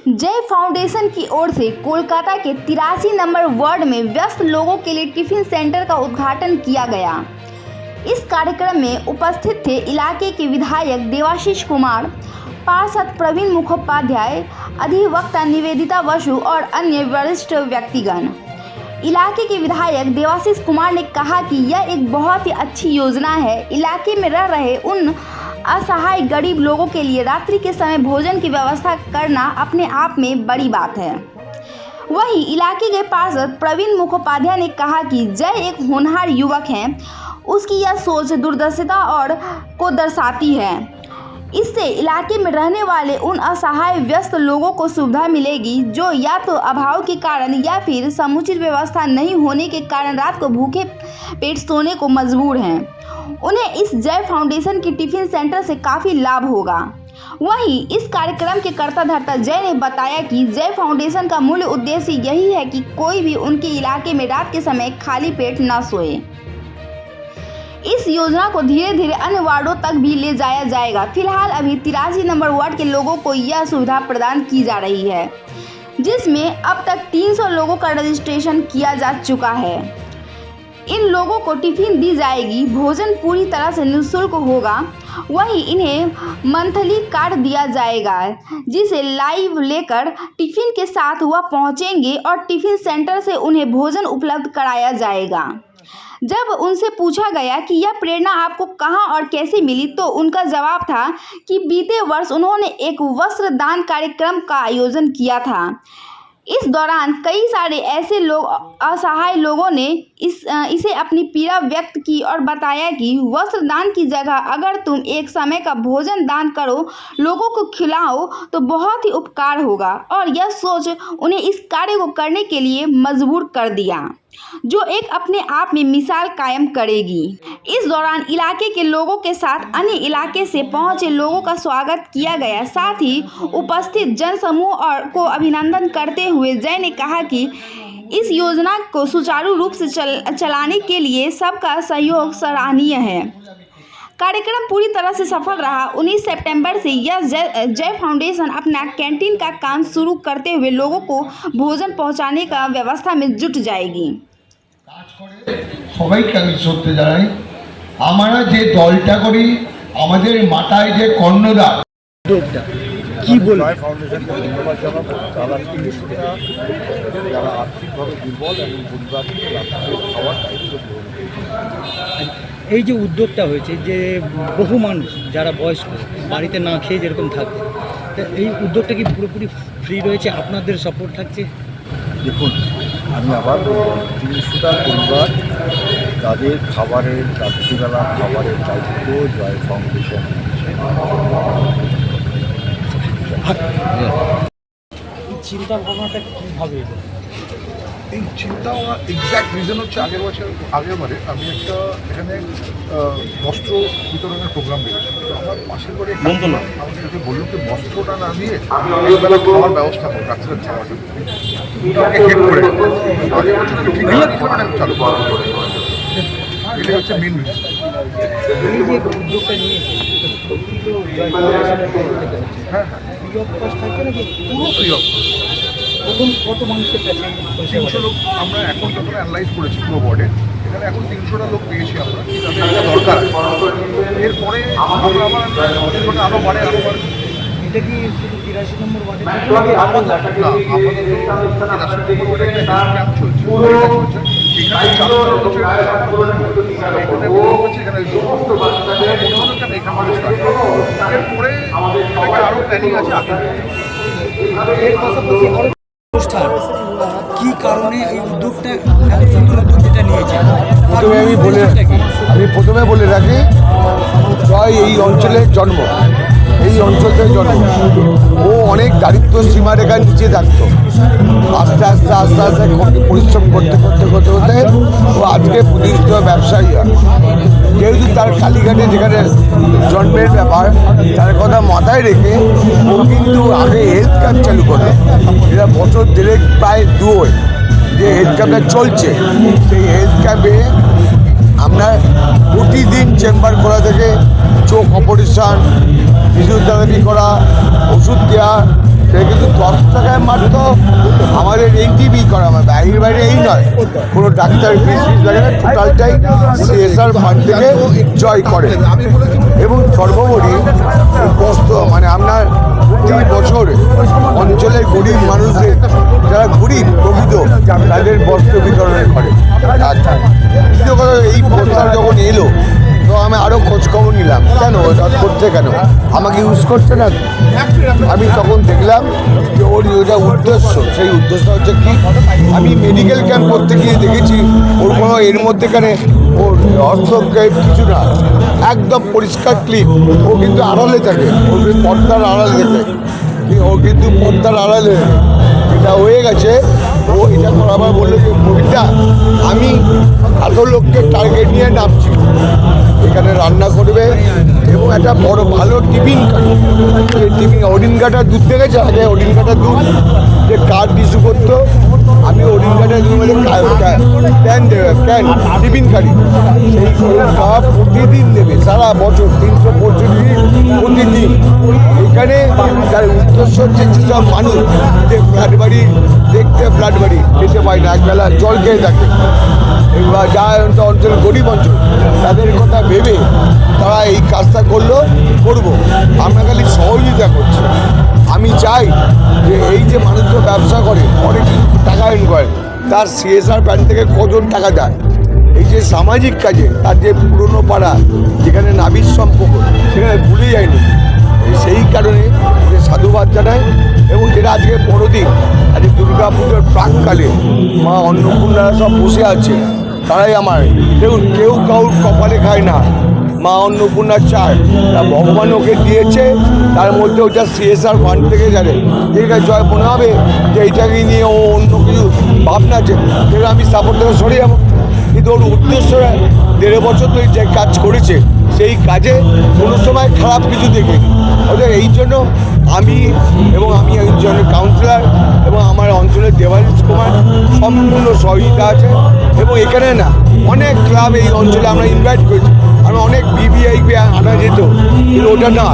जय फाउंडेशन की ओर से कोलकाता के 83 नंबर वार्ड में व्यस्त लोगों के लिए टिफिन सेंटर का उद्घाटन किया गया। इस कार्यक्रम में उपस्थित थे इलाके के विधायक देवाशीष कुमार, पार्षद प्रवीण मुखोपाध्याय, अधिवक्ता निवेदिता बसु और अन्य वरिष्ठ व्यक्तिगण। इलाके के विधायक देवाशीष कुमार ने कहा कि यह एक बहुत ही अच्छी योजना है। इलाके में रह रहे उन असहाय गरीब लोगों के लिए रात्रि के समय भोजन की व्यवस्था करना अपने आप में बड़ी बात है। वहीं इलाके के पार्षद प्रवीण मुखोपाध्याय ने कहा कि जय एक होनहार युवक है, उसकी यह सोच दूरदर्शिता और को दर्शाती है। इससे इलाके में रहने वाले उन असहाय व्यस्त लोगों को सुविधा मिलेगी जो या तो अभाव के कारण या फिर समुचित व्यवस्था नहीं होने के कारण रात को भूखे पेट सोने को मजबूर हैं। उन्हें इस जय फाउंडेशन की टिफिन सेंटर से काफ़ी लाभ होगा। वहीं इस कार्यक्रम के कर्ता धर्ता जय ने बताया कि जय फाउंडेशन का मूल उद्देश्य यही है कि कोई भी उनके इलाके में रात के समय खाली पेट न सोए। इस योजना को धीरे धीरे अन्य वार्डों तक भी ले जाया जाएगा। फिलहाल अभी 83 नंबर वार्ड के लोगों को यह सुविधा प्रदान की जा रही है, जिसमें अब तक 300 लोगों का रजिस्ट्रेशन किया जा चुका है। इन लोगों को टिफिन दी जाएगी, भोजन पूरी तरह से निःशुल्क होगा। वहीं इन्हें मंथली कार्ड दिया जाएगा, जिसे लाइव लेकर टिफिन के साथ वह पहुंचेंगे और टिफिन सेंटर से उन्हें भोजन उपलब्ध कराया जाएगा। जब उनसे पूछा गया कि यह प्रेरणा आपको कहां और कैसे मिली, तो उनका जवाब था कि बीते वर्ष उन्होंने एक वस्त्र दान कार्यक्रम का आयोजन किया था। इस दौरान कई सारे ऐसे लोग असहाय लोगों ने इसे अपनी पीड़ा व्यक्त की और बताया कि वस्त्र दान की जगह अगर तुम एक समय का भोजन दान करो, लोगों को खिलाओ, तो बहुत ही उपकार होगा। और यह सोच उन्हें इस कार्य को करने के लिए मजबूर कर दिया, जो एक अपने आप में मिसाल कायम करेगी। इस दौरान इलाके के लोगों के साथ अन्य इलाके से पहुंचे लोगों का स्वागत किया गया। साथ ही उपस्थित जनसमूह और को अभिनंदन करते हुए जय ने कहा कि इस योजना को सुचारू रूप से चलाने के लिए सबका सहयोग सराहनीय है। कार्यक्रम पूरी तरह से सफल रहा। 19 सितंबर से यह जय फाउंडेशन अपना कैंटीन का काम शुरू करते हुए लोगों को भोजन पहुंचाने का व्यवस्था में जुट जाएगी। সবাইকে আমি শ্রদ্ধা জানাই। আমরা যে দলটা করি, আমাদের মাথায় যে কর্ণধার, কি বলবো ফাউন্ডেশনকে ধন্যবাদ জানাবো। তারা শিশুরা যারা আর্থিকভাবে দুর্বল এবং পরিবারকে রাত্রে খাওয়ার দায়িত্ব গ্রহণ করেছে। এই যে উদ্যোগটা হয়েছে, যে বহু মানুষ যারা বয়স্ক বাড়িতে না খেয়ে যেরকম থাকে, তা এই উদ্যোগটা কি পুরোপুরি ফ্রি রয়েছে? আপনাদের সাপোর্ট থাকছে? দেখুন, আমি আবার 300টা পরিবার, তাদের খাবারের রাত্রিবেলা খাবারের দায়িত্ব জয় ফাউন্ডেশন। চিন্তা ভাবনাটা কীভাবে এলো? এই চিন্তা ভাবনা এক্স্যাক্ট রিজন হচ্ছে আগেরবারে আমি একটা এখানে বস্ত্র বিতরণের প্রোগ্রাম দিয়েছিলাম। তো আমার পাশের বাড়ি আমাকে বললো যে বস্ত্রটা না দিয়ে এইবেলা খাওয়ার ব্যবস্থা করো, রাত্রে খাওয়াটা আমাকে হেড করে ঠিক আছে চালু করা। এটাই হচ্ছে মেন রিজন। এই যে উদ্যোগটা নিয়েছে, হ্যাঁ, ফ্রি অফ কস্ট থাকে নাকি? পুরো ফ্রি অফ প্রথম কত মানুষের কাছে? 300 লোক আমরা এখন যখন অ্যানালাইজ করেছি পুরো বোর্ডে, এখানে এখন 300টা লোক পেয়েছি আমরা। দরকার এরপরে আমরা আবার আরও বাড়ে আরও বাড়ে। এটা কি শুধু 83 নম্বর ওয়ার্ডে? আপাতত ক্যাম্প চলছে, এখানে চালু হচ্ছে এরপরে আরও প্ল্যানিং আছে আগে। এর পাশাপাশি আরো অনুষ্ঠান, কি কারণে এই উদ্যোগটা এত সুন্দর উদ্যোগ যেটা নিয়েছে? আমি প্রথমে বলে রাখি, জয় এই অঞ্চলের জন্ম, এই অঞ্চলের জন্ম। ও অনেক দারিদ্র সীমারেখার নিচে থাকতো। আস্তে আস্তে আস্তে আস্তে পরিশ্রম করতে করতে করতে করতে ও আজকে প্রতিষ্ঠিত ব্যবসায়ী হয়। যেহেতু তার কালীঘাটে যেখানে জন্মের ব্যাপার, তার কথা মাথায় রেখে ও কিন্তু আগে হেলথ ক্যাম্প চালু করে। এটা বছর দেড়েক প্রায় দুই যে হেলথ ক্যাম্পটা চলছে, সেই হেলথ ক্যাম্পে আমরা প্রতিদিন চেম্বার করা থেকে চোখ অপারেশন, ফিজিওথেরাপি করা, ওষুধ দেওয়া, সেটা কিন্তু 10টা মাত্র আমাদের এনটিভি করা হবে, বাইরের বাইরে এই নয়, কোনো ডাক্তার ফিস লাগে না, টোটালটাই সিএসআর ফান্ড থেকে জয় করে। এবং সর্বোপরি বস্ত্র মানে আপনার প্রতি বছর অঞ্চলের গরিব মানুষদের যারা গরিব প্রকৃত তাদের বস্ত্র বিতরণ করে। দ্বিতীয় কথা, এই প্রস্তাব যখন এলো তো আমি আরও খোঁজখবর নিলাম, কেন এটা করছে, কেন আমাকে ইউজ করছে না। আমি তখন দেখলাম যে ওর যেটা উদ্দেশ্য, সেই উদ্দেশ্যটা হচ্ছে কি, আমি মেডিকেল ক্যাম্প করতে গিয়ে দেখেছি ওর কোনো এর মধ্যেখানে ওর অর্থকে কিছু না, একদম পরিষ্কার ক্লিন। ও কিন্তু আড়ালে থাকে, ও পর্দার আড়ালে থাকে, ও কিন্তু পর্দার আড়ালে যেটা হয়ে গেছে। ও এটা আবার বললো যে কবিতা আমি এত লোককে টার্গেট নিয়ে নামছি, এখানে রান্না করবে এবং একটা বড় ভালো টিফিন টিফিন ওডিন কাটার দুধ দেখেছে, আগে ওডিন কাটার দুধ যে কার্ড ইস্যু করতো, আমি ওডিন কাটার দুধ বলে ক্যান দেবে, ক্যান টিফিন কারি, সেই কাপ প্রতিদিন দেবে সারা বছর 365 দিন প্রতিদিন। এখানে তার উদ্দেশ্য হচ্ছে যেসব মানুষ যে ফ্ল্যাট বাড়ি দেখতে ফ্ল্যাট বাড়ি যেতে পায় না, একবেলা জল খেয়ে থাকে, এবার যা অঞ্চল গরিব অঞ্চল তাদের কথা ভেবে তারা এই কাজটা করবো। আমরা খালি সহযোগিতা করছি। আমি চাই যে এই যে মানুষজন ব্যবসা করে অনেক টাকা এর্ন করে, তার সিএসআর ব্যাংক থেকে কজন টাকা দেয় এই যে সামাজিক কাজে, তার যে পুরনো পাড়া যেখানে নাবির সম্পর্ক সেখানে ভুলে যায়নি। সেই কারণে যে সাধুবাদ জানাই। এবং যেটা আজকে বড়দিন, আজকে দুর্গা পুজোর প্রাককালে মা অন্নপূর্ণারা সব বসে আছে, তারাই আমার দেখুন, কেউ কাউর কপালে খায় না, মা অন্নপূর্ণা চায়, তা ভগবান ওকে দিয়েছে, তার মধ্যে ওটা সিএসআর ফান্ড থেকে যাবে। ঠিক আছে, জয় মনে হবে যে এইটাকে নিয়ে ও অন্য কিছু ভাবনা আছে, সেটা আমি সাপোর্ট থেকে সরে যাবো। কিন্তু ওর উদ্দেশ্যটা 1.5 বছর ধরে যে কাজ করেছে সেই কাজে কোনো সময় খারাপ কিছু দেখিনি। অর্থাৎ এই জন্য আমি একজন কাউন্সিলর এবং আমার অঞ্চলের দেবাশিস কুমার সম্পূর্ণ সহযোগিতা আছে। এবং এখানে না অনেক ক্লাব এই অঞ্চলে আমরা ইনভাইট করেছি, আমি অনেক ভিভিআইপি আনা যেত, কিন্তু ওটা না,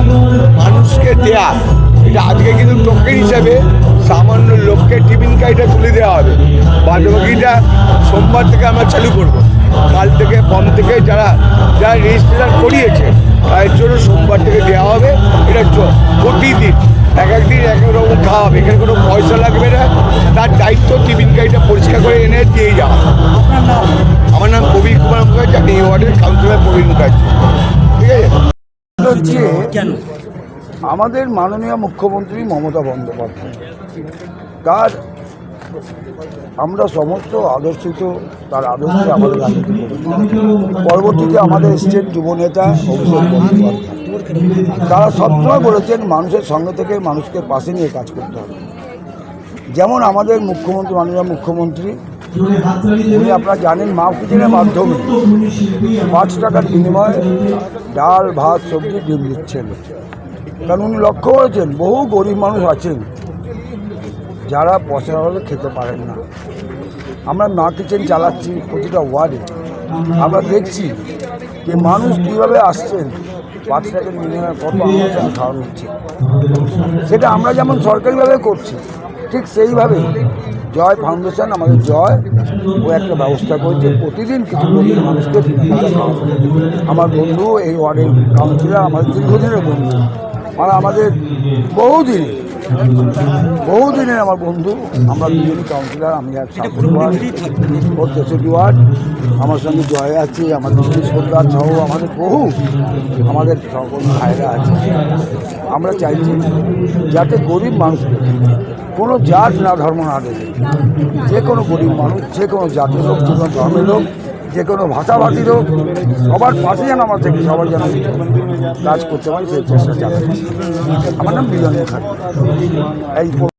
মানুষকে দেয়া এটা আজকে কিন্তু টোকেন হিসাবে সামান্য লোককে টিফিন কাইটা তুলে দেওয়া হবে। বাদবাকিটা সোমবার থেকে আমরা চালু করব। কাল থেকে ফর্ম থেকে যারা রেজিস্ট্রেশন করিয়েছে তাদের জন্য সোমবার থেকে দেওয়া হবে। এটা প্রতিদিন এক একদিন এক এক রকম খাওয়া হবে, এখানে কোনো পয়সা লাগবে না, তার দায়িত্ব টিফিন কাইটা পরিষ্কার করে এনে দিয়ে যাওয়া। আমার নাম প্রবীণ কুমার মুখার্জি, আমি এই ওয়ার্ডের কাউন্সিলর প্রবীণ মুখার্জি। ঠিক আছে, হচ্ছে কেন আমাদের মাননীয় মুখ্যমন্ত্রী মমতা বন্দ্যোপাধ্যায়, তার আমরা সমস্ত আদর্শিত, তার আদর্শে আমাদের রাজনীতি করি। পরবর্তীতে আমাদের স্টেট যুবনেতা অভিষেক বন্দ্যোপাধ্যায়, তারা সবসময় বলেছেন মানুষের সঙ্গে থেকে মানুষকে পাশে নিয়ে কাজ করতে হবে। যেমন আমাদের মুখ্যমন্ত্রী, মাননীয় মুখ্যমন্ত্রী, উনি আপনারা জানেন মা কিচেনের মাধ্যমে 5 টাকার বিনিময়ে ডাল ভাত সবজি ডিম দিচ্ছেন। কারণ উনি লক্ষ্য করেছেন বহু গরিব মানুষ আছেন যারা পয়সা হলে খেতে পারেন না। আমরা মা কিচেন চালাচ্ছি প্রতিটা ওয়ার্ডে, আমরা দেখছি যে মানুষ কীভাবে আসছেন, 5 টাকার বিনিময়ে কত অনুষ্ঠান খাওয়ানো হচ্ছে। সেটা আমরা যেমন সরকারিভাবে করছি, ঠিক সেইভাবে জয় ফাউন্ডেশন, আমাদের জয়, ও একটা ব্যবস্থা করছে প্রতিদিন কিছু গরিব মানুষকে বিনামূল্যে খাওয়ানো। আমার বন্ধু এই ওয়ার্ডের কাউন্সিলর, আমাদের দীর্ঘদিনের বন্ধু, মানে আমাদের বহুদিনের আমার বন্ধু, আমরা দুজনই কাউন্সিলর। আমি এক ওয়ার্ড, ওর 63 ওয়ার্ড, আমার সঙ্গে জয় আছে, আমাদের সরকার সহ আমাদের সকল ভাইরা আছে। আমরা চাইছি যাতে গরিব মানুষকে কোনো জাত না ধর্ম না দেখে, যে কোনো গরিব মানুষ, যে কোনো জাতির হোক, যে কোনো ধর্মের হোক, যে কোনো ভাষাভাষীর হোক, সবার পাশে যেন আমার থেকে সবার যেন কাজ করতে পারি সেই চেষ্টা চালাচ্ছি। আমার নাম বিজন মুখার্জি। এই